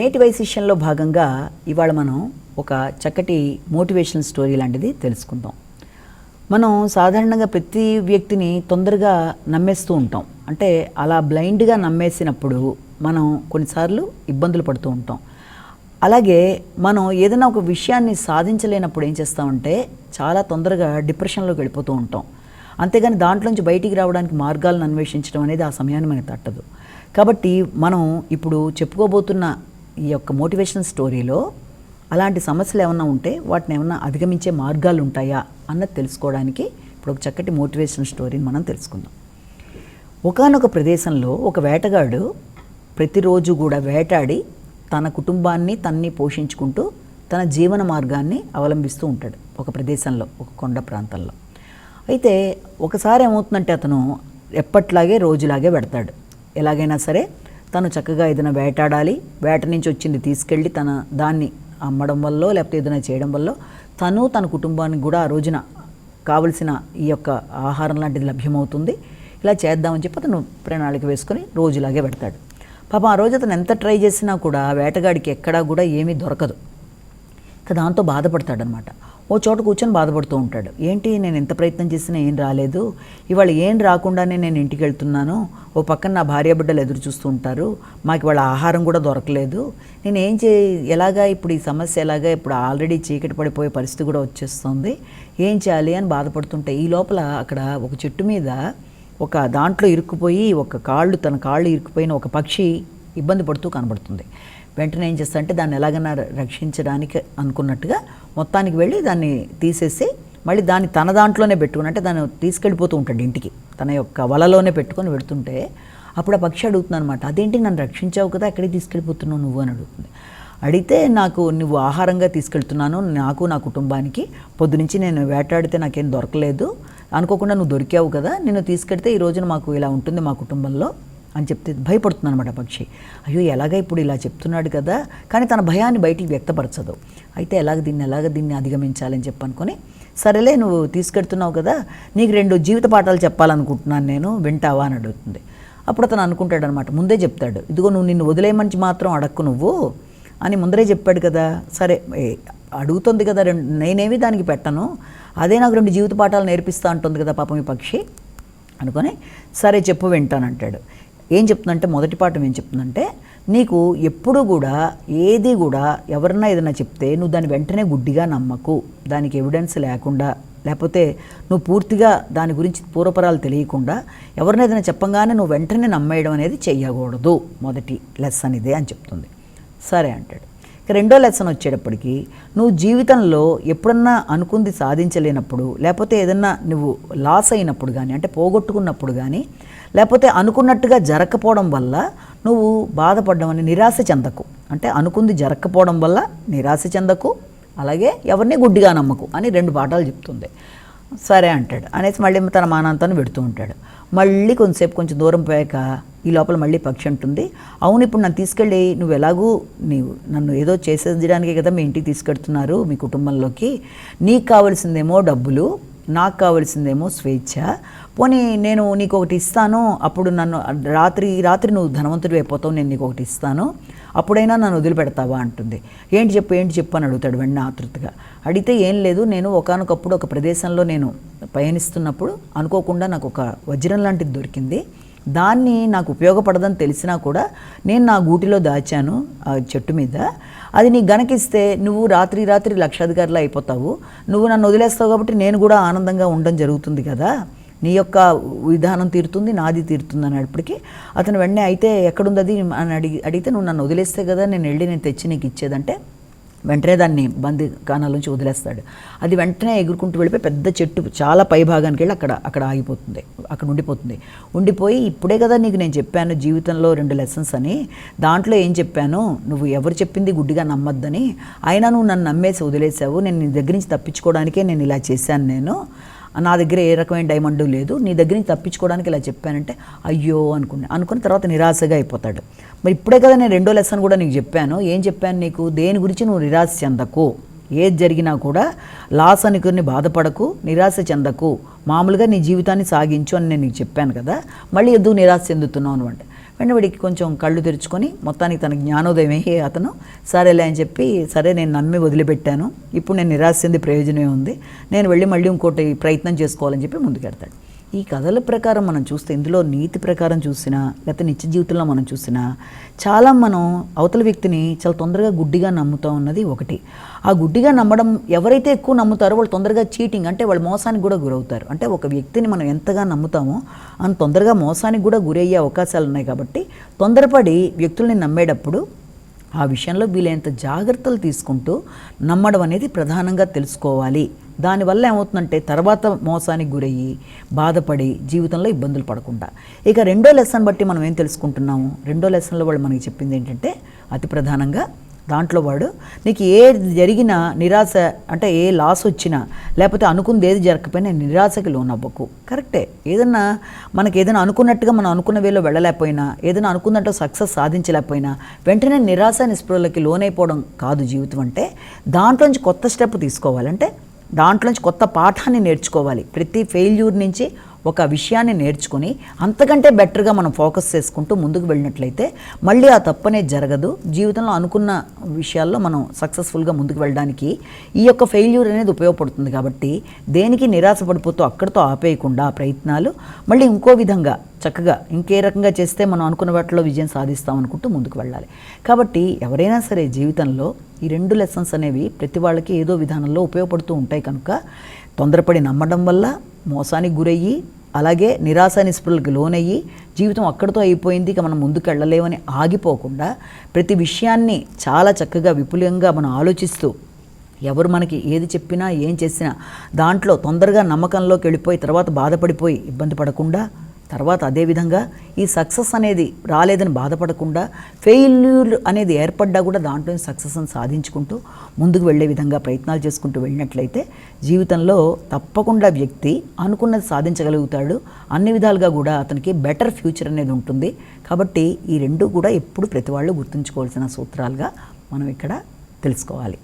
నేటి వైశిష్యంలో భాగంగా ఇవాళ మనం ఒక చక్కటి మోటివేషనల్ స్టోరీ లాంటిది తెలుసుకుందాం. మనం సాధారణంగా ప్రతి వ్యక్తిని తొందరగా నమ్మేస్తూ ఉంటాం. అంటే అలా బ్లైండ్గా నమ్మేసినప్పుడు మనం కొన్నిసార్లు ఇబ్బందులు పడుతూ ఉంటాం. అలాగే మనం ఏదైనా ఒక విషయాన్ని సాధించలేనప్పుడు ఏం చేస్తామంటే చాలా తొందరగా డిప్రెషన్లోకి వెళ్ళిపోతూ ఉంటాం. అంతేగాని దాంట్లోంచి బయటికి రావడానికి మార్గాలను అన్వేషించడం అనేది ఆ సమయాన్ని మనకి తట్టదు. కాబట్టి మనం ఇప్పుడు చెప్పుకోబోతున్న ఈ యొక్క మోటివేషనల్ స్టోరీలో అలాంటి సమస్యలు ఏమన్నా ఉంటే వాటిని ఏమన్నా అధిగమించే మార్గాలు ఉంటాయా అన్నది తెలుసుకోవడానికి ఇప్పుడు ఒక చక్కటి మోటివేషనల్ స్టోరీని మనం తెలుసుకుందాం. ఒకానొక ప్రదేశంలో ఒక వేటగాడు ప్రతిరోజు కూడా వేటాడి తన కుటుంబాన్ని తన్ని పోషించుకుంటూ తన జీవన మార్గాన్ని అవలంబిస్తూ ఉంటాడు ఒక ప్రదేశంలో, ఒక కొండ ప్రాంతంలో. అయితే ఒకసారి ఏమవుతుందంటే అతను ఎప్పట్లాగే రోజులాగే పెడతాడు. ఎలాగైనా సరే తను చక్కగా ఏదైనా వేటాడాలి, వేట నుంచి వచ్చింది తీసుకెళ్ళి దాన్ని అమ్మడం వల్ల లేకపోతే ఏదైనా చేయడం వల్ల తను తన కుటుంబానికి కూడా ఆ రోజున కావలసిన ఈ యొక్క ఆహారం లాంటిది లభ్యమవుతుంది. ఇలా చేద్దామని చెప్పి అతను ప్రణాళిక వేసుకొని రోజులాగే పెడతాడు. పాపం ఆ రోజు అతను ఎంత ట్రై చేసినా కూడా వేటగాడికి ఎక్కడా కూడా ఏమీ దొరకదు. దాంతో బాధపడతాడనమాట. ఓ చోట కూర్చొని బాధపడుతూ ఉంటాడు. ఏంటి నేను ఎంత ప్రయత్నం చేసినా ఏం రాలేదు, ఇవాళ ఏం రాకుండానే నేను ఇంటికి వెళ్తున్నాను, ఓ పక్కన నా భార్య బిడ్డలు ఎదురు చూస్తూ ఉంటారు, మాకు ఇవాళ ఆహారం కూడా దొరకలేదు, నేను ఎలాగా ఇప్పుడు ఈ సమస్య ఎలాగా, ఇప్పుడు ఆల్రెడీ చీకటి పడిపోయే పరిస్థితి కూడా వచ్చేస్తుంది, ఏం చేయాలి అని బాధపడుతుంటే ఈ లోపల అక్కడ ఒక చెట్టు మీద ఒక దాంట్లో ఇరుక్కుపోయి తన కాళ్ళు ఇరుక్కుపోయిన ఒక పక్షి ఇబ్బంది పడుతూ కనబడుతుంది. వెంటనే ఏం చేస్తాడంటే దాన్ని ఎలాగైనా రక్షించడానికి అనుకున్నట్టుగా మొత్తానికి వెళ్ళి దాన్ని తీసేసి మళ్ళీ దాన్ని తన దాంట్లోనే పెట్టుకుని, అంటే దాన్ని తీసుకెళ్ళిపోతూ ఉంటాడు ఇంటికి, తన యొక్క వలలోనే పెట్టుకొని వెళుతుంటే అప్పుడు ఆ పక్షి అడుగుతుంది అనమాట, అదేంటి నన్ను రక్షించావు కదా, ఎక్కడికి తీసుకెళ్ళిపోతున్నావు నువ్వు అని అడుగుతుంది. అడిగితే నువ్వు ఆహారంగా తీసుకెళ్తున్నాను, నాకు నా కుటుంబానికి పొద్దునుంచి నేను వేటాడితే నాకేం దొరకలేదు, అనుకోకుండా నువ్వు దొరికావు కదా, నిన్ను తీసుకెడితే ఈ రోజున మాకు ఇలా ఉంటుంది మా కుటుంబంలో అని చెప్తే భయపడుతుంది అనమాట పక్షి. అయ్యో ఎలాగ ఇప్పుడు ఇలా చెప్తున్నాడు కదా, కానీ తన భయాన్ని బయటికి వ్యక్తపరచదు. అయితే ఎలాగ దీన్ని అధిగమించాలని చెప్పనుకొని, సరేలే నువ్వు తీసుకెడుతున్నావు కదా, నీకు 2 జీవిత పాఠాలు చెప్పాలనుకుంటున్నాను నేను, వింటావా అని అడుగుతుంది. అప్పుడు అతను అనుకుంటాడు అనమాట, ముందే చెప్తాడు, ఇదిగో నువ్వు నిన్ను వదిలేయమని మాత్రం అడక్కు నువ్వు అని ముందరే చెప్పాడు కదా, సరే అడుగుతుంది కదా, నేనేమి దానికి పెట్టను, అదే నాకు 2 జీవిత పాఠాలు నేర్పిస్తా అంటుంది కదా పాపం ఈ పక్షి అనుకొని, సరే చెప్పు వింటానంటాడు. ఏం చెప్తుందంటే మొదటి పాఠం ఏం చెప్తుందంటే, నీకు ఎప్పుడు కూడా ఏది కూడా ఎవరన్నా ఏదైనా చెప్తే నువ్వు దాన్ని వెంటనే గుడ్డిగా నమ్మకు, దానికి ఎవిడెన్స్ లేకుండా, లేకపోతే నువ్వు పూర్తిగా దాని గురించి పూర్వపరాలు తెలియకుండా ఎవరిని ఏదైనా చెప్పంగానే నువ్వు వెంటనే నమ్మేయడం అనేది చెయ్యకూడదు, మొదటి లెసన్ ఇదే అని చెప్తుంది. సరే అంటాడు. ఇక రెండో లెసన్ వచ్చేటప్పటికి, నువ్వు జీవితంలో ఎప్పుడన్నా అనుకుంది సాధించలేనప్పుడు, లేకపోతే ఏదన్నా నువ్వు లాస్ అయినప్పుడు కానీ, అంటే పోగొట్టుకున్నప్పుడు కానీ, లేకపోతే అనుకున్నట్టుగా జరగకపోవడం వల్ల నువ్వు బాధపడ్డం అని నిరాశ చెందకు, అంటే అనుకుంది జరగకపోవడం వల్ల నిరాశ చెందకు, అలాగే ఎవరిని గుడ్డిగా నమ్మకు అని 2 పాఠాలు చెప్తుంది. సరే అంటాడు. అనేసి మళ్ళీ తన మానాంతాన్ని పెడుతూ ఉంటాడు. మళ్ళీ కొంచెం దూరం పోయాక ఈ లోపల మళ్ళీ పక్షి అంటుంది, అవును ఇప్పుడు నన్ను తీసుకెళ్ళి నీవు నన్ను ఏదో చేసేయడానికే కదా మీ ఇంటికి తీసుకెడుతున్నారు మీ కుటుంబంలోకి, నీకు కావాల్సిందేమో డబ్బులు, నాకు కావాల్సిందేమో స్వేచ్ఛ, పోనీ నేను నీకు ఒకటి ఇస్తాను, అప్పుడు నన్ను రాత్రి నువ్వు ధనవంతుడు అయిపోతావు, నేను నీకు ఒకటి ఇస్తాను, అప్పుడైనా నన్ను వదిలిపెడతావా అంటుంది. ఏంటి చెప్పు అని అడుగుతాడు వెంటనే ఆతృతగా. అడిగితే ఏం లేదు, నేను ఒకానొకప్పుడు ఒక ప్రదేశంలో నేను పయనిస్తున్నప్పుడు అనుకోకుండా నాకు ఒక వజ్రం లాంటిది దొరికింది, దాన్ని నాకు ఉపయోగపడదని తెలిసినా కూడా నేను నా గూటిలో దాచాను ఆ చెట్టు మీద, అది నీకు గనకిస్తే నువ్వు రాత్రి లక్షాధికారిలా అయిపోతావు, నువ్వు నన్ను వదిలేస్తావు కాబట్టి నేను కూడా ఆనందంగా ఉండడం జరుగుతుంది కదా, నీ యొక్క విధానం తీరుతుంది, నాది తీరుతుంది అనేప్పటికీ అతను వెంటనే అయితే ఎక్కడుంది అది అని అడిగితే, నువ్వు నన్ను వదిలేస్తే కదా నేను తెచ్చి నీకు ఇచ్చేదంటే వెంటనే దాన్ని బందీఖానాల నుంచి వదిలేస్తాడు. అది వెంటనే ఎగురుకుంటూ వెళ్ళిపోయి పెద్ద చెట్టు చాలా పై భాగానికి వెళ్ళి అక్కడ ఆగిపోతుంది, అక్కడ ఉండిపోయి ఇప్పుడే కదా నీకు నేను చెప్పాను జీవితంలో 2 లెసన్స్ అని, దాంట్లో ఏం చెప్పాను, నువ్వు ఎవరు చెప్పింది గుడ్డిగా నమ్మొద్దని, అయినా నువ్వు నన్ను నమ్మేసి వదిలేసావు, నేను నీ దగ్గర నుంచి తప్పించుకోవడానికే నేను ఇలా చేశాను, నా దగ్గర ఏ రకమైన డైమండ్ లేదు, నీ దగ్గర నుంచి తప్పించుకోవడానికి ఇలా చెప్పానంటే అయ్యో అనుకుని తర్వాత నిరాశగా అయిపోతాడు. మరి ఇప్పుడే కదా నేను 2వ లెసన్ కూడా నీకు చెప్పాను, ఏం చెప్పాను నీకు, దేని గురించి నువ్వు నిరాశ చెందకు, ఏది జరిగినా కూడా లాస్ అనుకుని బాధపడకు, నిరాశ చెందకు, మామూలుగా నీ జీవితాన్ని సాగించు అని నేను నీకు చెప్పాను కదా, మళ్ళీ ఎందుకు నిరాశ చెందుతున్నావు అంటే వెంటనే వాడికి కొంచెం కళ్ళు తెరుచుకొని మొత్తానికి తన జ్ఞానోదయం అయ్యి అతను సరేలే అని చెప్పి సరే నేను నమ్మి వదిలిపెట్టాను, ఇప్పుడు నేను నిరాశ చెంది ప్రయోజనమే ఉంది, నేను వెళ్ళి మళ్ళీ ఇంకోటి ప్రయత్నం చేసుకోవాలని చెప్పి ముందుకెడతాడు. ఈ కథల ప్రకారం మనం చూస్తే ఇందులో నీతి ప్రకారం చూసినా లేకపోతే నిత్య జీవితంలో మనం చూసినా చాలా మనం అవతల వ్యక్తిని చాలా తొందరగా గుడ్డిగా నమ్ముతూ ఉన్నది ఒకటి. ఆ గుడ్డిగా నమ్మడం ఎవరైతే ఎక్కువ నమ్ముతారో వాళ్ళు తొందరగా చీటింగ్ అంటే వాళ్ళు మోసానికి కూడా గురవుతారు. అంటే ఒక వ్యక్తిని మనం ఎంతగా నమ్ముతామో అంత తొందరగా మోసానికి కూడా గురయ్యే అవకాశాలు ఉన్నాయి. కాబట్టి తొందరపడి వ్యక్తుల్ని నమ్మేటప్పుడు ఆ విషయంలో వీలైనంత జాగ్రత్తలు తీసుకుంటూ నమ్మడం అనేది ప్రధానంగా తెలుసుకోవాలి. దానివల్ల ఏమవుతుందంటే తర్వాత మోసానికి గురయ్యి బాధపడి జీవితంలో ఇబ్బందులు పడకుండా. ఇక రెండో లెసన్ బట్టి మనం ఏం తెలుసుకుంటున్నాము, రెండో లెసన్లో వాళ్ళు మనకి చెప్పింది ఏంటంటే అతి ప్రధానంగా దాంట్లో వాడు నీకు ఏది జరిగినా నిరాశ అంటే ఏ లాస్ వచ్చినా లేకపోతే అనుకుంది ఏది జరగకపోయినా నిరాశకి లోనవ్వకు. కరెక్టే, ఏదన్నా మనకి ఏదైనా అనుకున్నట్టుగా మనం అనుకున్న వేలో వెళ్ళలేకపోయినా ఏదైనా అనుకున్నట్టు సక్సెస్ సాధించలేకపోయినా వెంటనే నిరాశ నిస్పృహలకి లోనైపోవడం కాదు జీవితం. అంటే దాంట్లోంచి కొత్త స్టెప్ తీసుకోవాలంటే దాంట్లోంచి కొత్త పాఠాన్ని నేర్చుకోవాలి. ప్రతి ఫెయిల్యూర్ నుంచి ఒక విషయాన్ని నేర్చుకొని అంతకంటే బెటర్గా మనం ఫోకస్ చేసుకుంటూ ముందుకు వెళ్ళినట్లయితే మళ్ళీ ఆ తప్పనే జరగదు. జీవితంలో అనుకున్న విషయాల్లో మనం సక్సెస్ఫుల్గా ముందుకు వెళ్ళడానికి ఈ యొక్క ఫెయిల్యూర్ అనేది ఉపయోగపడుతుంది. కాబట్టి దేనికి నిరాశ పడిపోతూ అక్కడితో ఆపేయకుండా ప్రయత్నాలు మళ్ళీ ఇంకో విధంగా చక్కగా ఇంకే రకంగా చేస్తే మనం అనుకున్న వాటిలో విజయం సాధిస్తాం అనుకుంటూ ముందుకు వెళ్ళాలి. కాబట్టి ఎవరైనా సరే జీవితంలో ఈ రెండు లెసన్స్ అనేవి ప్రతి వాళ్ళకి ఏదో విధానంలో ఉపయోగపడుతూ ఉంటాయి. కనుక తొందరపడి నమ్మడం వల్ల మోసానికి గురయ్యి అలాగే నిరాశ నిస్పృహలకు లోనయ్యి జీవితం అక్కడితో అయిపోయింది ఇక మనం ముందుకు వెళ్ళలేమని ఆగిపోకుండా ప్రతి విషయాన్ని చాలా చక్కగా విపులంగా మనం ఆలోచిస్తూ ఎవరు మనకి ఏది చెప్పినా ఏం చేసినా దాంట్లో తొందరగా నమ్మకంలోకి వెళ్ళిపోయి తర్వాత బాధపడిపోయి ఇబ్బంది పడకుండా తర్వాత అదేవిధంగా ఈ సక్సెస్ అనేది రాలేదని బాధపడకుండా ఫెయిల్యూర్ అనేది ఏర్పడ్డా కూడా దాంట్లో సక్సెస్ని సాధించుకుంటూ ముందుకు వెళ్ళే విధంగా ప్రయత్నాలు చేసుకుంటూ వెళ్ళినట్లయితే జీవితంలో తప్పకుండా వ్యక్తి అనుకున్నది సాధించగలుగుతాడు. అన్ని విధాలుగా కూడా అతనికి బెటర్ ఫ్యూచర్ అనేది ఉంటుంది. కాబట్టి ఈ రెండు కూడా ఎప్పుడు ప్రతి వాళ్ళు గుర్తుంచుకోవాల్సిన సూత్రాలుగా మనం ఇక్కడ తెలుసుకోవాలి.